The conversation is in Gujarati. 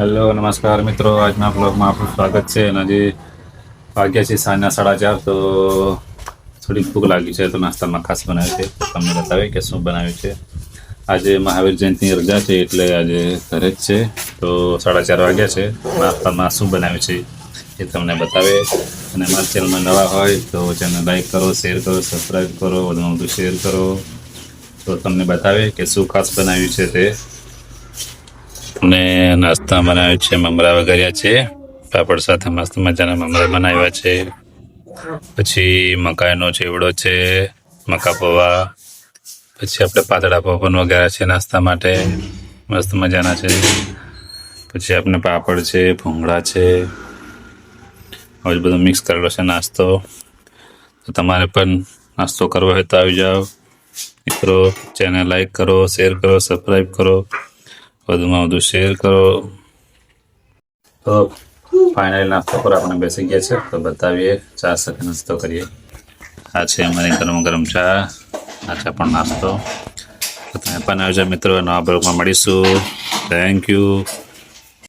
હેલો નમસ્કાર મિત્રો, આજના બ્લોગમાં આપનું સ્વાગત છે. અને હજી વાગ્યા છે સાંજના 4:30, તો થોડીક ભૂખ લાગી છે, તો નાસ્તામાં ખાસ બનાવ્યું છે. તો તમને બતાવીએ કે શું બનાવ્યું છે. આજે મહાવીર જયંતિની રજા છે, એટલે આજે ઘરે જ છે. તો 4:30 વાગ્યા છે. નાસ્તામાં શું બનાવ્યું છે એ તમને બતાવે. અને અમારા ચેનલમાં નવા હોય તો ચેનલ લાઈક કરો, શેર કરો, સબસ્ક્રાઈબ કરો, વધુમાં વધુ શેર કરો. તો તમને બતાવે કે શું ખાસ બનાવ્યું છે તે. ને નાસ્તા બનાવ્યું છે, મમરા વઘાર્યા છે, પાપડ સાથે મસ્ત મજાના મમરા બનાવ્યા છે. પછી મકાઈનો ચેવડો છે, મકા પૌવા, પછી આપણે પાતળા પૌવા પણ વઘાર્યા છે નાસ્તા માટે, મસ્ત મજાના છે. પછી આપણે પાપડ છે, ભૂંગળા છે, હવે બધું મિક્સ કરેલો છે નાસ્તો. તો તમારે પણ નાસ્તો કરવો હોય તો આવી જાઓ મિત્રો. ચેનલ લાઈક કરો, શેર કરો, સબસ્ક્રાઈબ કરો, વધુમાં વધુ શેર કરો. તો ફાઇનલી નાસ્તો પર આપણે બેસી ગયા છે. તો બતાવીએ, ચા સાથે નાસ્તો કરીએ. આ છે અમારી ગરમ ગરમ ચા. આ ચા પણ નાસ્તો. તો તમે પણ આવજો મિત્રો. નવા બ્લોગમાં મળીશું. Thank you.